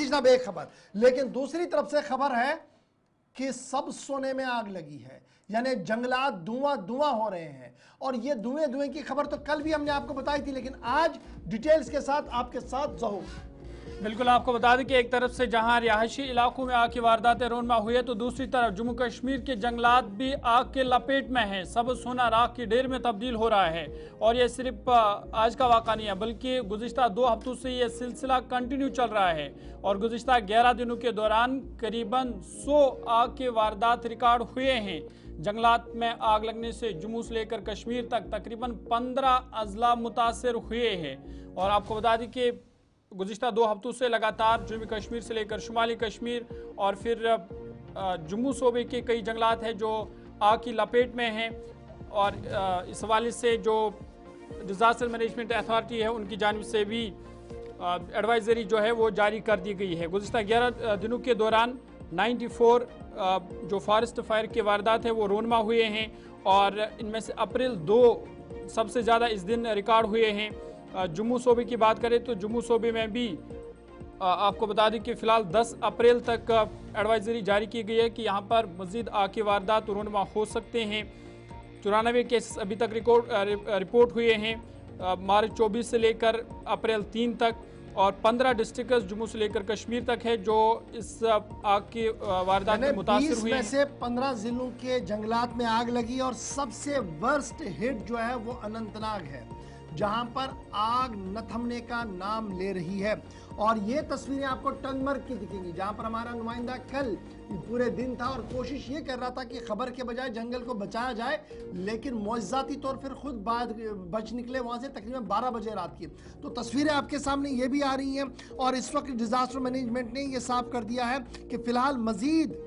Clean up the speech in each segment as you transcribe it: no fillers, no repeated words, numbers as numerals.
जनाब एक खबर। लेकिन दूसरी तरफ से खबर है कि सब सोने में आग लगी है, यानी जंगलात धुआं धुआं हो रहे हैं। और ये धुएं धुएं की खबर तो कल भी हमने आपको बताई थी, लेकिन आज डिटेल्स के साथ आपके साथ ज़हूर। बिल्कुल, आपको बता दें कि एक तरफ से जहां रिहायशी इलाकों में आग की वारदातें रोनमा हुई है, तो दूसरी तरफ जम्मू कश्मीर के जंगलात भी आग के लपेट में हैं। सब सोना राख की ढेर में तब्दील हो रहा है। और ये सिर्फ आज का वाक़ा नहीं है, बल्कि गुज़िश्ता 2 हफ्तों से ये सिलसिला कंटिन्यू चल रहा है। और गुज़िश्ता 11 दिनों के दौरान करीबन 100 आग के वारदात रिकॉर्ड हुए हैं। जंगलात में आग लगने से जम्मू से लेकर कश्मीर तक तकरीबन 15 अजला मुतासर हुए हैं। और आपको बता दें कि गुज़िश्ता 2 हफ्तों से लगातार जनूबी कश्मीर से लेकर शुमाली कश्मीर और फिर जम्मू सूबे के कई जंगलात हैं जो आग की लपेट में हैं। और इस हवाले से जो डिज़ास्टर मैनेजमेंट अथॉरिटी है उनकी जानिब से भी एडवाइजरी जो है वो जारी कर दी गई है। गुज़िश्ता 11 दिनों के दौरान 94 जो फॉरेस्ट फायर के वारदात है वो रोनमा हुए हैं। और इनमें से अप्रैल 2 सबसे ज़्यादा इस दिन रिकॉर्ड हुए हैं। जम्मू सूबे की बात करें तो जम्मू सूबे में भी आपको बता दें कि फ़िलहाल 10 अप्रैल तक एडवाइजरी जारी की गई है कि यहाँ पर मज़ीद आग के वारदात रोनमा हो सकते हैं। 94 केसेस अभी तक रिपोर्ट हुए हैं मार्च 24 से लेकर अप्रैल 3 तक। और 15 डिस्ट्रिक्ट जम्मू से लेकर कश्मीर तक है जो इस आग की वारदात में मुतासिर हुए हैं। में से 15 जिलों के जंगलात में आग लगी और सबसे वर्स्ट हिट जो है वो अनंतनाग है, जहां पर आग न थमने का नाम ले रही है। और ये तस्वीरें आपको टंगमर्ग की दिखेंगी, जहां पर हमारा नुमाइंदा कल पूरे दिन था और कोशिश ये कर रहा था कि खबर के बजाय जंगल को बचाया जाए, लेकिन मुआवजाती तौर पर खुद बच निकले वहां से तकरीबन 12 बजे रात की। तो तस्वीरें आपके सामने ये भी आ रही हैं। और इस वक्त डिजास्टर मैनेजमेंट ने यह साफ कर दिया है कि फिलहाल मजीद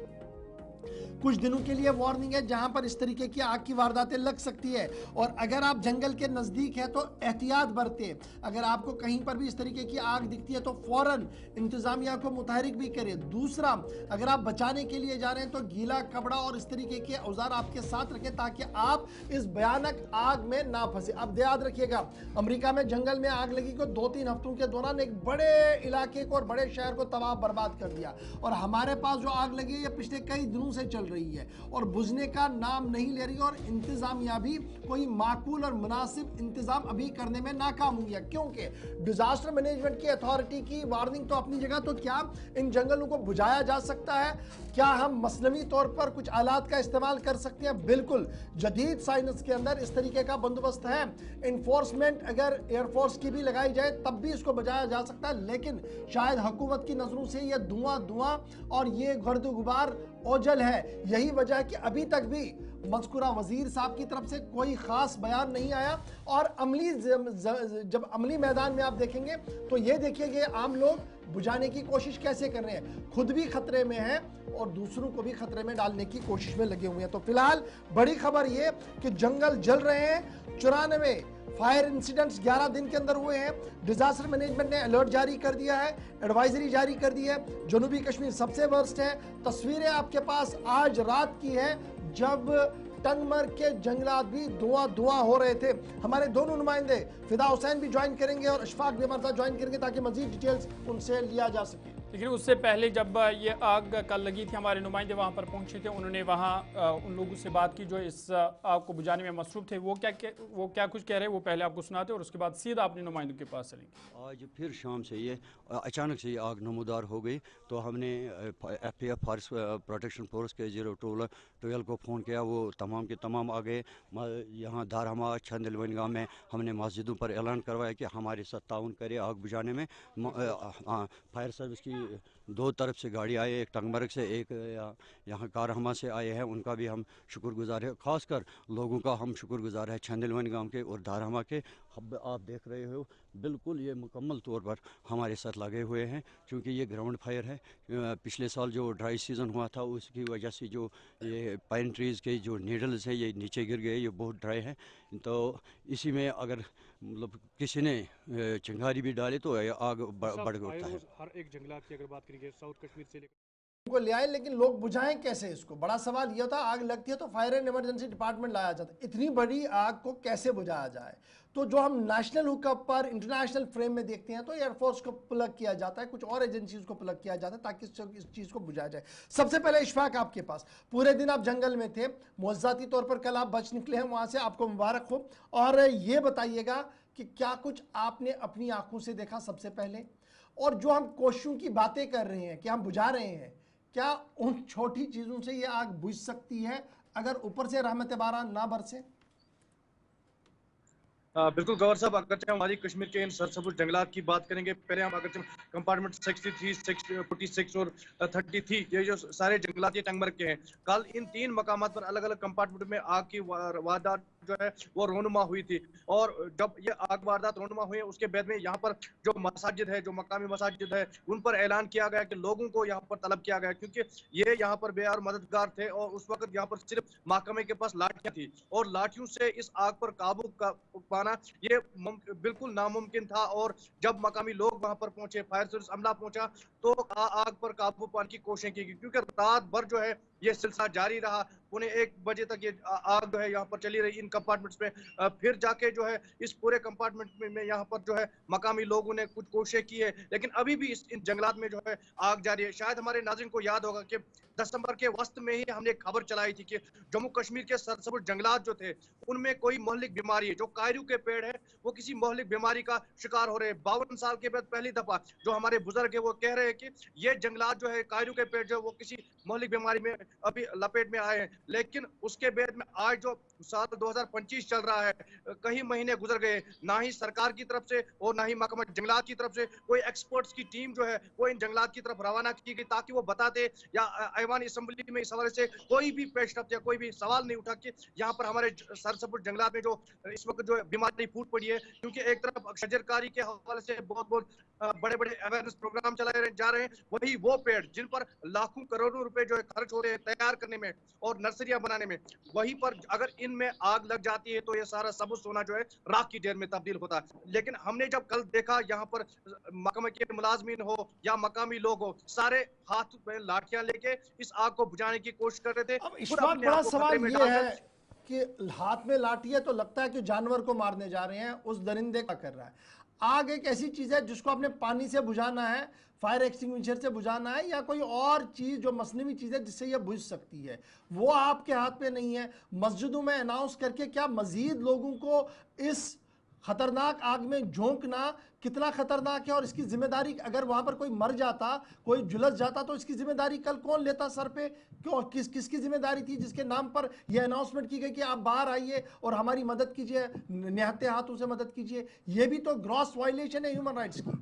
कुछ दिनों के लिए वार्निंग है, जहां पर इस तरीके की आग की वारदातें लग सकती है। और अगर आप जंगल के नजदीक है तो एहतियात बरतें। अगर आपको कहीं पर भी इस तरीके की आग दिखती है तो फौरन इंतजामिया को मुतहरिक भी करें। दूसरा, अगर आप बचाने के लिए जा रहे हैं तो गीला कपड़ा और इस तरीके के औजार आपके साथ रखें ताकि आप इस भयानक आग में ना फंसे। अब याद रखिएगा, अमेरिका में जंगल में आग लगी को 2-3 हफ्तों के दौरान एक बड़े इलाके को और बड़े शहर को तबाह बर्बाद कर दिया। और हमारे पास जो आग लगी है ये पिछले कई दिनों से चल रही है और बुझने का नाम नहीं ले रही। और इंतजामिया भी कोई माकूल और मुनासिब इंतजाम अभी करने में नाकाम हुई है, क्योंकि डिजास्टर मैनेजमेंट की अथॉरिटी की वार्निंग तो अपनी जगह, तो क्या इन जंगलों को बुझाया जा सकता है? क्या हम मसनवी तौर पर कुछ आलात का इस्तेमाल कर सकते हैं? बिल्कुल, जदीद साइंस के अंदर इस तरीके का बंदोबस्त है। इन्फोर्समेंट अगर एयरफोर्स की भी लगाई जाए तब भी इसको बचाया जा सकता है, लेकिन शायद हुकूमत की नजरों से ये धुआं धुआं और ये गर्द गुबार ओझल है। यही वजह है कि अभी तक भी मज़कूरा वजीर साहब की तरफ से कोई खास बयान नहीं आया। और जब अमली मैदान में आप देखेंगे तो ये देखिए कि आम लोग बुझाने की कोशिश कैसे कर रहे हैं, खुद भी खतरे में हैं और दूसरों को भी खतरे में डालने की कोशिश में लगे हुए हैं। तो फिलहाल बड़ी खबर ये कि जंगल जल रहे हैं। 94 फायर इंसिडेंट्स 11 दिन के अंदर हुए हैं। डिजास्टर मैनेजमेंट ने अलर्ट जारी कर दिया है, एडवाइजरी जारी कर दी है। जनूबी कश्मीर सबसे वर्स्ट है। तस्वीरें आपके पास आज रात की है जब टंगमर्ग के जंगलात भी धुआं धुआं हो रहे थे। हमारे दोनों नुमाइंदे फिदा हुसैन भी ज्वाइन करेंगे और अशफाक भी हमारे साथ ज्वाइन करेंगे ताकि मजीद डिटेल्स उनसे लिया जा सके। लेकिन उससे पहले जब ये आग कल लगी थी, हमारे नुमाइंदे वहाँ पर पहुँचे थे। उन्होंने वहाँ उन लोगों से बात की जो इस आग को बुझाने में मसरूफ़ थे। वो क्या कुछ कह रहे हैं वो पहले आपको सुनाते और उसके बाद सीधा अपने नुमाइंदों के पास चलेंगे। आज फिर शाम से ये अचानक से ये आग नमूदार हो गई, तो हमने FPF फॉरेस्ट प्रोटेक्शन फोर्स के 012 को फ़ोन किया। वो तमाम के तमाम आ गए। यहाँ दारहमा छंदलवन गाँव में हमने मस्जिदों पर ऐलान करवाया कि हमारे साथ ताउन करे आग बुझाने में। फायर सर्विस की 2 तरफ से गाड़ी आई, एक टंगमर्ग से, एक यहाँ कारहमा से आए हैं। उनका भी हम शुक्रगुजार है, ख़ासकर लोगों का हम शुक्रगुजार है छंदलवन गांव के और दारहमा के। अब आप देख रहे हो बिल्कुल ये मुकम्मल तौर पर हमारे साथ लगे हुए हैं, क्योंकि ये ग्राउंड फायर है। पिछले साल जो ड्राई सीज़न हुआ था उसकी वजह से जो ये पाइन ट्रीज़ के जो नीडल्स है ये नीचे गिर गए, ये बहुत ड्राई है। तो इसी में अगर मतलब किसी ने चिंगारी भी डाली तो आग बढ़ उठता है। हर एक जंगलात की अगर बात करेंगे साउथ कश्मीर से को ले आए, लेकिन लोग बुझाएं कैसे इसको? बड़ा सवाल यह था। आग लगती है तो फायर एंड इमरजेंसी डिपार्टमेंट लाया जाता है, इतनी बड़ी आग को कैसे बुझाया जाए? तो जो हम नेशनल हुकअप पर इंटरनेशनल फ्रेम में देखते हैं तो एयरफोर्स को प्लग किया जाता है, कुछ और एजेंसीज को प्लग किया जाता है ताकि इस चीज को बुझाया जाए। सबसे पहले इशफाक, आपके पास पूरे दिन आप जंगल में थे, मुअज़्ज़ाती तौर पर कल आप बच निकले हैं वहां से, आपको मुबारक हो। और ये बताइएगा कि क्या कुछ आपने अपनी आंखों से देखा सबसे पहले, और जो हम कोशिशों की बातें कर रहे हैं कि हम बुझा रहे हैं, क्या उन छोटी चीजों से ये आग बुझ सकती है अगर ऊपर से रहमत बारान ना बरसे? बिल्कुल गौर साहब, अगर हमारी कश्मीर के इन सरसब्ज जंगलात की बात करेंगे, पहले हम अगर कंपार्टमेंट 63, 46 और 33, ये जो सारे जंगलात ये टंगमर्ग के हैं, कल इन 3 मकामात पर अलग अलग कंपार्टमेंट में आग की वारदात जो है वो रोनुमा हुई थी। और जब ये आग वारदात रोनुमा हुई, उसके बाद में यहाँ पर जो मसाजिद है, जो मकामी मसाजिद है, उन पर ऐलान किया गया कि लोगों को यहाँ पर तलब किया गया, क्योंकि ये यहाँ पर बेयार मददगार थे और उस वक्त यहाँ पर सिर्फ महकमे के पास लाठियां थी और लाठियों से इस आग पर काबू पाना ये बिल्कुल नामुमकिन था। और जब मकामी लोग वहां पर पहुंचे, फायर सर्विस अमला पहुंचा, तो आग पर काबू पाने की कोशिश की, क्योंकि रात भर जो है ये सिलसिला जारी रहा। 1:45 बजे तक ये आग जो है यहाँ पर चली रही इन कंपार्टमेंट्स में। फिर जाके जो है इस पूरे कंपार्टमेंट में यहाँ पर जो है मकामी लोगों ने कुछ कोशिश की है, लेकिन अभी भी इन जंगलात में जो है आग जारी है। शायद हमारे नाज़रीन को याद होगा कि दिसंबर के वस्त में ही हमने एक खबर चलाई थी कि जम्मू कश्मीर के सरसब्ज जंगलात जो थे उनमें कोई मोहल्लिक बीमारी है, जो कायरू के पेड़ है वो किसी मोहल्लिक बीमारी का शिकार हो रहे हैं। 52 साल के बाद पहली दफा जो हमारे बुजुर्ग है वो कह रहे हैं कि ये जंगलात जो है, कायरू के पेड़ जो वो किसी मोहल्लिक बीमारी में अभी लपेट में आए हैं। लेकिन उसके बाद में आज जो साल 2025 चल रहा है, कई महीने गुजर गए, ना ही सरकार की तरफ से और ना ही महकमा जंगलात की तरफ से कोई एक्सपर्ट्स की टीम जो है वो इन जंगलात की तरफ रवाना की गई ताकि वो बताते, या ऐवान असेंबली में इस हवाले से कोई भी पेशरफ्त या कोई भी सवाल नहीं उठा कि यहाँ पर हमारे सरसब्ज जंगलात में जो इस वक्त जो बीमारी फूट पड़ी है। क्योंकि एक तरफ शजरकारी के हवाले से बहुत बहुत बड़े बड़े अवेयरनेस प्रोग्राम चलाए जा रहे हैं, वही वो पेड़ जिन पर लाखों करोड़ों रुपए जो है खर्च हो रहे हैं तैयार करने में और नर्सरियां बनाने में, वहीं पर अगर इनमें आग लग जाती है तो ये सारा सबूत सोना जो है राख की ढेर में तब्दील होता है। लेकिन हमने जब कल देखा यहाँ पर महकमे के मुलाजमीन हो या मकामी लोग हो, सारे हाथ में लाठियां लेके इस आग को बुझाने की कोशिश कर रहे थे। अब इशफाक, बड़ा सवाल ये है कि हाथ में लाठी है तो लगता है कि जानवर को मारने जा रहे हैं, उस दरिंदे का कर रहा है। आग एक ऐसी चीज है जिसको आपने पानी से बुझाना है, फायर एक्सटिंग्विशर से बुझाना है, या कोई और चीज जो मसनवी चीज है जिससे यह बुझ सकती है, वो आपके हाथ में नहीं है। मस्जिदों में अनाउंस करके क्या मजीद लोगों को इस खतरनाक आग में झोंकना कितना खतरनाक है, और इसकी जिम्मेदारी अगर वहां पर कोई मर जाता, कोई झुलस जाता, तो इसकी जिम्मेदारी कल कौन लेता सर पे? क्यों, किसकी जिम्मेदारी थी जिसके नाम पर यह अनाउंसमेंट की गई कि आप बाहर आइए और हमारी मदद कीजिए, निहत्ते हाथों से मदद कीजिए? यह भी तो ग्रॉस वायलेशन है ह्यूमन राइट्स की।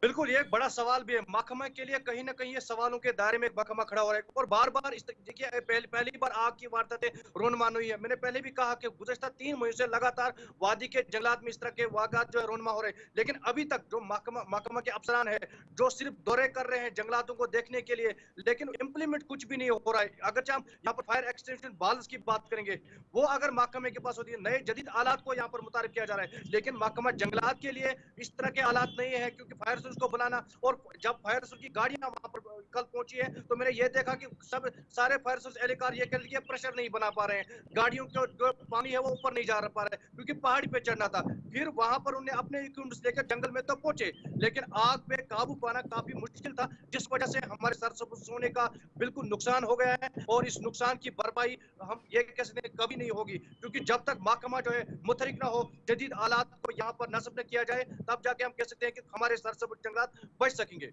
बिल्कुल, ये एक बड़ा सवाल भी है महकमा के लिए। कहीं ना कहीं ये सवालों के दायरे में महकमा खड़ा हो रहा है और बार बार इस देखिए पहली बार आग की वारदातें रोनुमा हुई है। मैंने पहले भी कहा कि गुज़श्ता 3 महीने से लगातार वादी के जंगलात में इस तरह के वाक़ात जो है रोनुमा हो रहे हैं, लेकिन अभी तक जो महकमा के अफसरान है जो सिर्फ दौरे कर रहे हैं जंगलातों को देखने के लिए, लेकिन इम्प्लीमेंट कुछ भी नहीं हो रहा है। अगर हम यहाँ पर फायर एक्सटेंशन बाल्स की बात करेंगे, वो अगर महकमे के पास होती है, नए जदीद आलात को यहाँ पर मुतारिफ किया जा रहा है, लेकिन महकमा जंगलात के लिए इस तरह के आलात नहीं है, क्योंकि फायर को बुलाना, और जब फायर सर्विस की गाड़ियां वहां पर कल पहुंची है तो मैंने ये देखा कि सब सारे फायर सर्विस एहलकार ये कह लिए प्रेशर नहीं बना पा रहे हैं, गाड़ियों का जो पानी है वो ऊपर नहीं जा पा रहा है क्योंकि पहाड़ी पे चढ़ना था। फिर वहां पर उन्हें अपने इक्विपमेंट्स लेकर जंगल में तो पहुंचे, लेकिन आग पे काबू पाना काफी मुश्किल था, जिस वजह से हमारे सरसब्ज सोने का बिल्कुल नुकसान हो गया है। और इस नुकसान की भरपाई हम ये कह सकते हैं कभी नहीं होगी, क्योंकि जब तक महकमा जो है मुतहरिक ना हो, जदीद आलात को यहाँ पर नस्ब न किया जाए, तब जाके हम कह सकते हैं कि हमारे सरसब्ज जंगलात बच सकेंगे।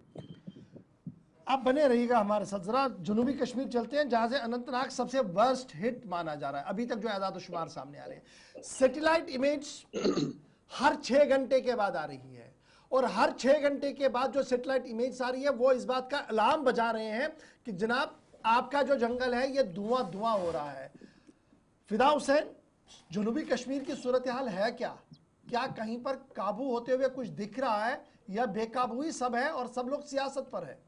आप बने रहिएगा हमारे साथ। जरा जनूबी कश्मीर चलते हैं जहां से अनंतनाग सबसे वर्स्ट हिट माना जा रहा है, अभी तक जो आदाद शुमार सामने आ रहे हैं। सैटेलाइट इमेज हर 6 घंटे के बाद आ रही है, और हर 6 घंटे के बाद जो सैटेलाइट इमेज आ रही है वो इस बात का अलार्म बजा रहे हैं कि जनाब आपका जो जंगल है ये धुआं धुआं हो रहा है। फिदा हुसैन, जनूबी कश्मीर की सूरत हाल है क्या? क्या कहीं पर काबू होते हुए कुछ दिख रहा है, या बेकाबू ही सब है और सब लोग सियासत पर है?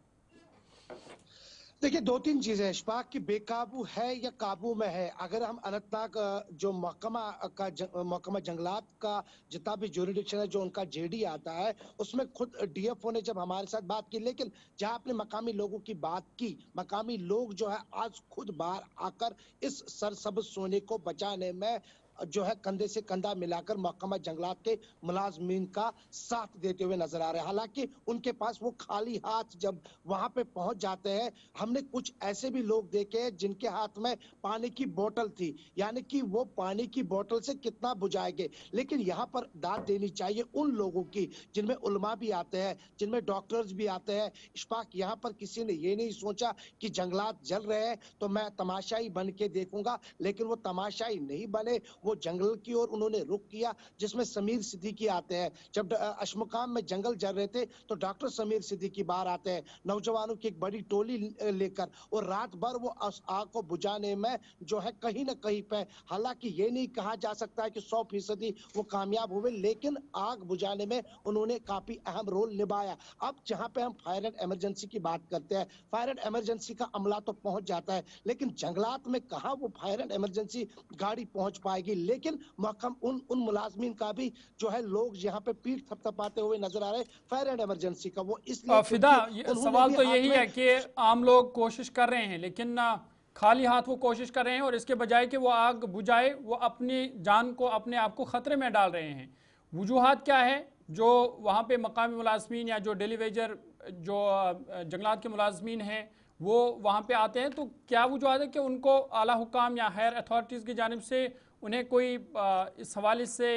देखिए, 2-3 चीज़ें इशफाक की बेकाबू है या काबू में है। अगर हम अनंतनाग जो महकमा जंगलात का जितना भी ज्यूरिडिक्शन है, जो उनका जेडी आता है, उसमें खुद डीएफओ ने जब हमारे साथ बात की, लेकिन जहाँ आपने मकामी लोगों की बात की, मकामी लोग जो है आज खुद बाहर आकर इस सरसब्ज़ सोने को बचाने में जो है कंधे से कंधा मिलाकर महकमा जंगलात के मुलाजमीन का साथ देते हुए नजर आ रहे हैं। हालांकि उनके पास वो खाली हाथ जब वहां पे पहुंच जाते हैं, हमने कुछ ऐसे भी लोग देखे हैं जिनके हाथ में पानी की बोतल थी, यानी कि वो पानी की बोतल से कितना बुझाएंगे। लेकिन यहाँ पर दाद देनी चाहिए उन लोगों की जिनमें उलमा भी आते हैं, जिनमें डॉक्टर्स भी आते हैं। इशफाक, यहाँ पर किसी ने ये नहीं सोचा कि जंगलात जल रहे हैं तो मैं तमाशाई बन के देखूंगा, लेकिन वो तमाशाई नहीं बने, वो जंगल की ओर उन्होंने रुख किया, जिसमें समीर सिद्दीकी आते हैं। जब अशमुकाम में जंगल जल रहे थे तो डॉक्टर समीर सिद्दीकी बाहर आते हैं नौजवानों की एक बड़ी टोली लेकर, और रात भर वो आग को बुझाने में जो है कहीं ना कहीं पे, हालांकि ये नहीं कहा जा सकता है कि 100% वो कामयाब हुए, लेकिन आग बुझाने में उन्होंने काफी अहम रोल निभाया। अब जहां पे हम फायर एंड इमरजेंसी की बात करते हैं, फायर एंड इमरजेंसी का अमला तो पहुंच जाता है, लेकिन जंगलात में कहा वो फायर एंड इमरजेंसी गाड़ी पहुंच पाएगी। लेकिन महकम उन मुलाजमीन का भी जो है लोग यहाँ पे पीठ थपथपाते हुए नजर आ रहे हैं फायर एंड इमरजेंसी का, वो इसलिए फिदा, उन्होंने सवाल भी तो हाथ यही में है कि आम लोग कोशिश कर रहे हैं, लेकिन खाली हाथ वो कोशिश कर रहे हैं और इसके बजाय कि वो आग बुझाए, वो अपनी जान को, अपने आप को खतरे में डाल रहे हैं। वजूहात क्या है जो वहाँ पे मकामी मुलाजमीन या जो डेली वेजर जो जंगलात के मुलाजमीन हैं वो वहाँ पे आते हैं, तो क्या वजूहात है कि उनको आला हुकाम या हायर अथॉरिटीज़ की जानिब से उन्हें कोई इस हवाले से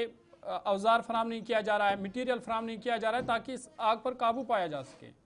औजार फराम नहीं किया जा रहा है, मटीरियल फराम नहीं किया जा रहा है ताकि इस आग पर काबू पाया जा सके?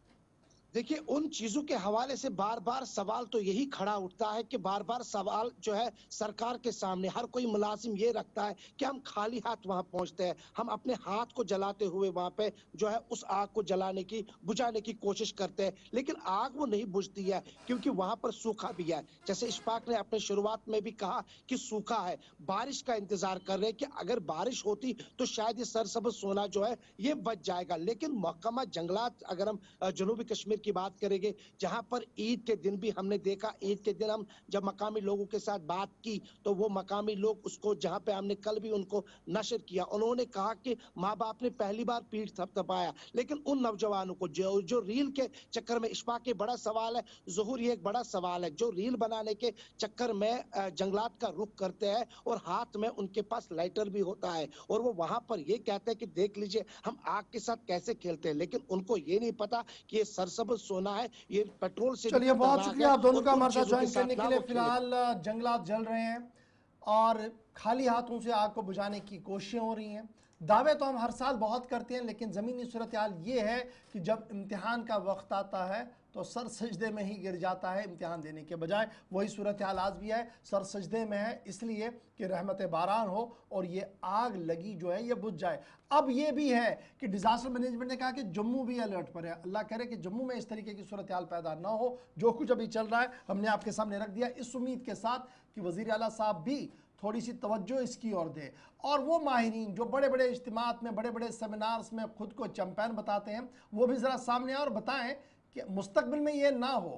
देखिए, उन चीजों के हवाले से बार बार सवाल तो यही खड़ा उठता है कि बार बार सवाल जो है सरकार के सामने हर कोई मुलाजिम ये रखता है कि हम खाली हाथ वहां पहुंचते हैं, हम अपने हाथ को जलाते हुए वहां पे जो है उस आग को जलाने की, बुझाने की कोशिश करते हैं, लेकिन आग वो नहीं बुझती है क्योंकि वहां पर सूखा भी है। जैसे इशफाक ने अपने शुरुआत में भी कहा कि सूखा है, बारिश का इंतजार कर रहे हैं कि अगर बारिश होती तो शायद ये सरसब्ज सोना जो है ये बच जाएगा। लेकिन महकमा जंगलात, अगर हम जनूबी कश्मीर की बात करेंगे, जहां पर ईद के दिन भी हमने देखा, ईद के दिन हम जब मकामी लोगों के साथ बात की तो वो मकामी लोग उसको, जहां पे हमने कल भी उनको नशर किया, उन्होंने कहा कि माँ बाप ने पहली बार पीठ थपथपाया, लेकिन उन नौजवानों को जो रील के चक्कर में, इशफाक के बड़ा सवाल है, ज़हूर ये एक बड़ा सवाल है, जो रील बनाने के चक्कर में जंगलात का रुख करते हैं और हाथ में उनके पास लाइटर भी होता है और वो वहां पर ये कहते हैं कि देख लीजिए हम आग के साथ कैसे खेलते हैं, लेकिन उनको ये नहीं पता कि ये सरसब्ज सोना है, ये पेट्रोल से चलिए, बहुत शुक्रिया आप दोनों का हमारे साथ ज्वाइन चीजों करने के लिए। फिलहाल जंगलात जल रहे हैं और खाली हाथों से आग को बुझाने की कोशिशें हो रही हैं। दावे तो हम हर साल बहुत करते हैं, लेकिन ज़मीनी सूरत हाल ये है कि जब इम्तिहान का वक्त आता है तो सर सजदे में ही गिर जाता है इम्तिहान देने के बजाय। वही सूरत हाल आज भी है, सर सजदे में है इसलिए कि रहमत बारान हो और ये आग लगी जो है ये बुझ जाए। अब ये भी है कि डिज़ास्टर मैनेजमेंट ने कहा कि जम्मू भी अलर्ट पर है। अल्लाह करे कि जम्मू में इस तरीके की सूरत हाल पैदा ना हो। जो कुछ अभी चल रहा है हमने आपके सामने रख दिया, इस उम्मीद के साथ कि वज़ीर आला साहब भी थोड़ी सी तवज्जो इसकी ओर दे और वो माहिरीन जो बड़े बड़े इज्तिमात में, बड़े बड़े सेमिनार्स में खुद को चैंपियन बताते हैं, वो भी ज़रा सामने आए और बताएं कि मुस्तकबिल में ये ना हो,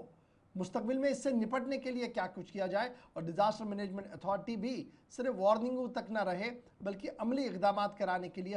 मुस्तकबिल में इससे निपटने के लिए क्या कुछ किया जाए। और डिज़ास्टर मैनेजमेंट अथॉरिटी भी सिर्फ वार्निंगों तक ना रहे बल्कि अमली इक़दामात कराने के लिए